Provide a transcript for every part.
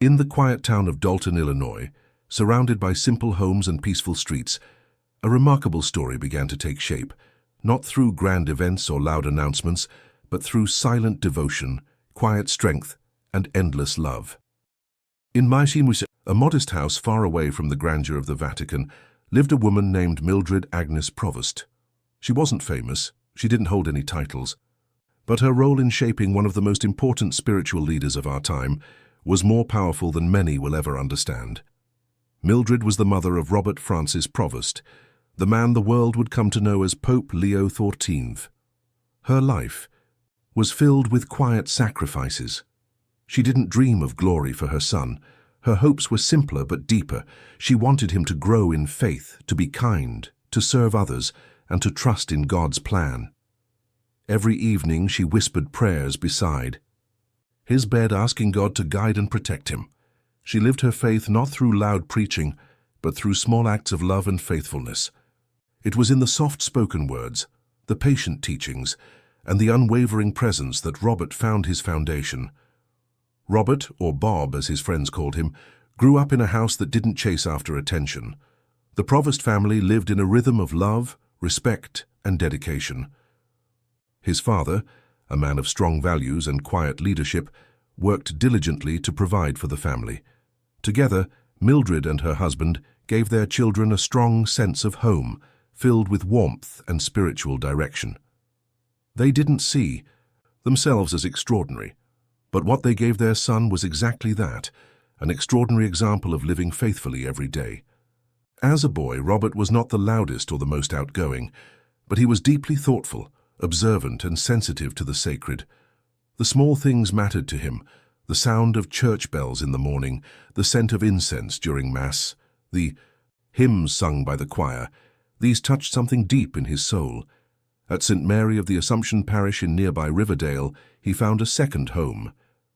In the quiet town of Dalton, Illinois, surrounded by simple homes and peaceful streets, a remarkable story began to take shape, not through grand events or loud announcements, but through silent devotion, quiet strength, and endless love. In Maisimus, a modest house far away from the grandeur of the Vatican, lived a woman named Mildred Agnes Provost. She wasn't famous, she didn't hold any titles, but her role in shaping one of the most important spiritual leaders of our time was more powerful than many will ever understand. Mildred was the mother of Robert Francis Provost, the man the world would come to know as Pope Leo XIV. Her life was filled with quiet sacrifices. She didn't dream of glory for her son. Her hopes were simpler but deeper. She wanted him to grow in faith, to be kind, to serve others, and to trust in God's plan. Every evening she whispered prayers beside his bed, asking God to guide and protect him. She lived her faith not through loud preaching, but through small acts of love and faithfulness. It was in the soft-spoken words, the patient teachings, and the unwavering presence that Robert found his foundation. Robert, or Bob as his friends called him, grew up in a house that didn't chase after attention. The Provost family lived in a rhythm of love, respect, and dedication. His father, a man of strong values and quiet leadership, worked diligently to provide for the family. Together, Mildred and her husband gave their children a strong sense of home, filled with warmth and spiritual direction. They didn't see themselves as extraordinary, but what they gave their son was exactly that, an extraordinary example of living faithfully every day. As a boy, Robert was not the loudest or the most outgoing, but he was deeply thoughtful, observant, and sensitive to the sacred. The small things mattered to him: the sound of church bells in the morning, the scent of incense during Mass, the hymns sung by the choir. These touched something deep in his soul. At St. Mary of the Assumption Parish in nearby Riverdale, he found a second home.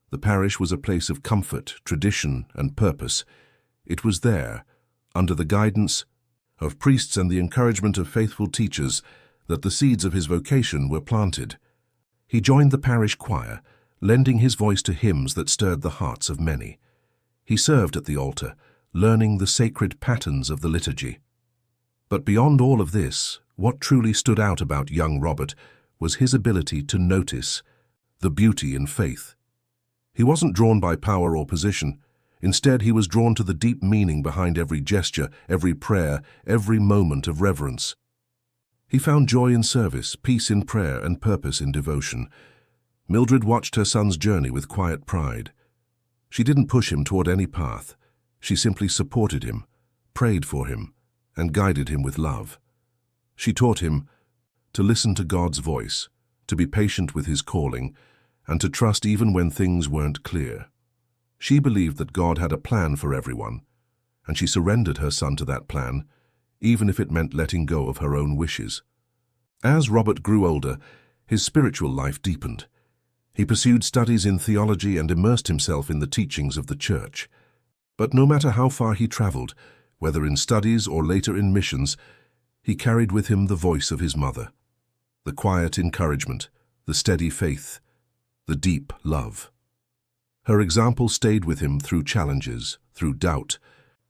The parish was a place of comfort, tradition, and purpose. It was there, under the guidance of priests and the encouragement of faithful teachers, that the seeds of his vocation were planted. He joined the parish choir, lending his voice to hymns that stirred the hearts of many. He served at the altar, learning the sacred patterns of the liturgy. But beyond all of this, what truly stood out about young Robert was his ability to notice the beauty in faith. He wasn't drawn by power or position. Instead, he was drawn to the deep meaning behind every gesture, every prayer, every moment of reverence. He found joy in service, peace in prayer, and purpose in devotion. Mildred watched her son's journey with quiet pride. She didn't push him toward any path. She simply supported him, prayed for him, and guided him with love. She taught him to listen to God's voice, to be patient with his calling, and to trust even when things weren't clear. She believed that God had a plan for everyone, and she surrendered her son to that plan, even if it meant letting go of her own wishes. As Robert grew older, his spiritual life deepened. He pursued studies in theology and immersed himself in the teachings of the Church. But no matter how far he traveled, whether in studies or later in missions, he carried with him the voice of his mother, the quiet encouragement, the steady faith, the deep love. Her example stayed with him through challenges, through doubt,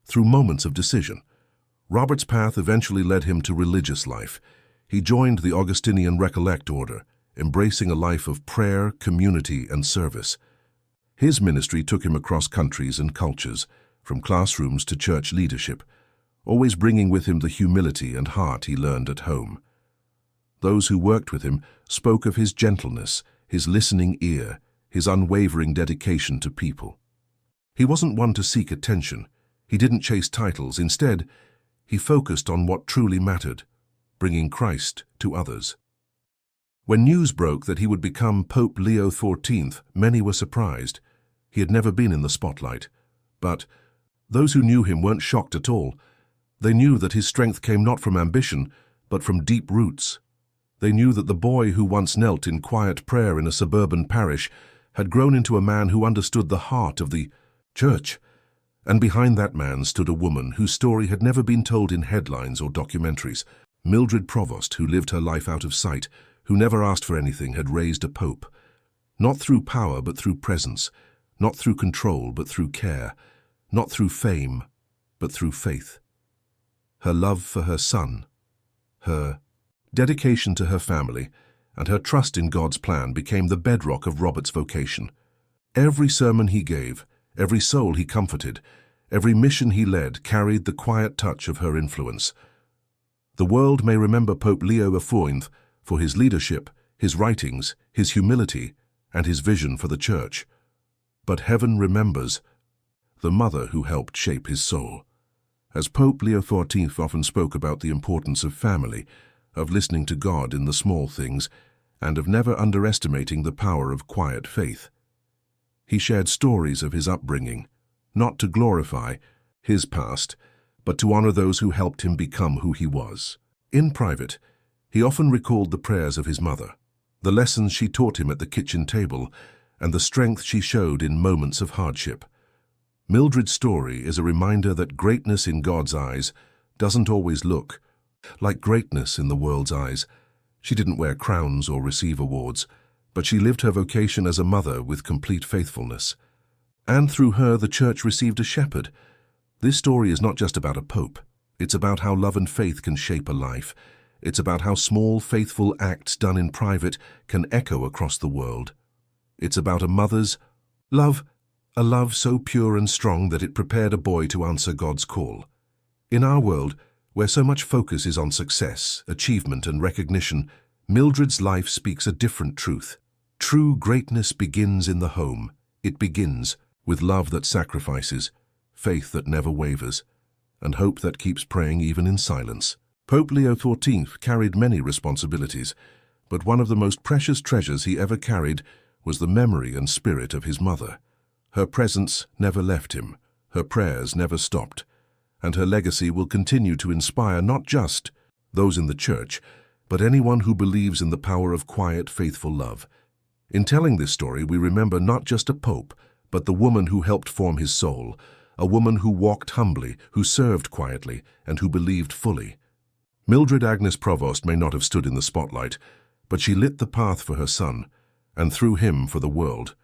through moments of decision. Robert's path eventually led him to religious life. He joined the Augustinian Recollect order, embracing a life of prayer, community, and service. His ministry took him across countries and cultures, from classrooms to church leadership, always bringing with him the humility and heart he learned at home. Those who worked with him spoke of his gentleness, his listening ear, his unwavering dedication to people. He wasn't one to seek attention. He didn't chase titles. Instead, he focused on what truly mattered, bringing Christ to others. When news broke that he would become Pope Leo XIV, many were surprised. He had never been in the spotlight. But those who knew him weren't shocked at all. They knew that his strength came not from ambition, but from deep roots. They knew that the boy who once knelt in quiet prayer in a suburban parish had grown into a man who understood the heart of the Church. And behind that man stood a woman whose story had never been told in headlines or documentaries. Mildred Provost, who lived her life out of sight, who never asked for anything, had raised a pope. Not through power, but through presence. not through control but through care, not through fame but through faith. Her love for her son, her dedication to her family, and her trust in God's plan became the bedrock of Robert's vocation. Every sermon he gave, every soul he comforted, every mission he led carried the quiet touch of her influence. The world may remember Pope Leo XIV for his leadership, his writings, his humility, and his vision for the Church. But heaven remembers the mother who helped shape his soul. As Pope Leo XIV often spoke about the importance of family, of listening to God in the small things, and of never underestimating the power of quiet faith. He shared stories of his upbringing, not to glorify his past, but to honor those who helped him become who he was. In private, he often recalled the prayers of his mother, the lessons she taught him at the kitchen table, and the strength she showed in moments of hardship. Mildred's story is a reminder that greatness in God's eyes doesn't always look like greatness in the world's eyes. She didn't wear crowns or receive awards, but she lived her vocation as a mother with complete faithfulness. And through her, the Church received a shepherd. This story is not just about a pope. It's about how love and faith can shape a life. It's about how small, faithful acts done in private can echo across the world. It's about a mother's love, a love so pure and strong that it prepared a boy to answer God's call. In our world, where so much focus is on success, achievement, and recognition, Mildred's life speaks a different truth. True greatness begins in the home. It begins with love that sacrifices, faith that never wavers, and hope that keeps praying even in silence. Pope Leo XIV carried many responsibilities, but one of the most precious treasures he ever carried was the memory and spirit of his mother. Her presence never left him, her prayers never stopped, and her legacy will continue to inspire not just those in the Church, but anyone who believes in the power of quiet, faithful love. In telling this story, we remember not just a pope, but the woman who helped form his soul, a woman who walked humbly, who served quietly, and who believed fully. Mildred Agnes Provost may not have stood in the spotlight, but she lit the path for her son, and through him for the world.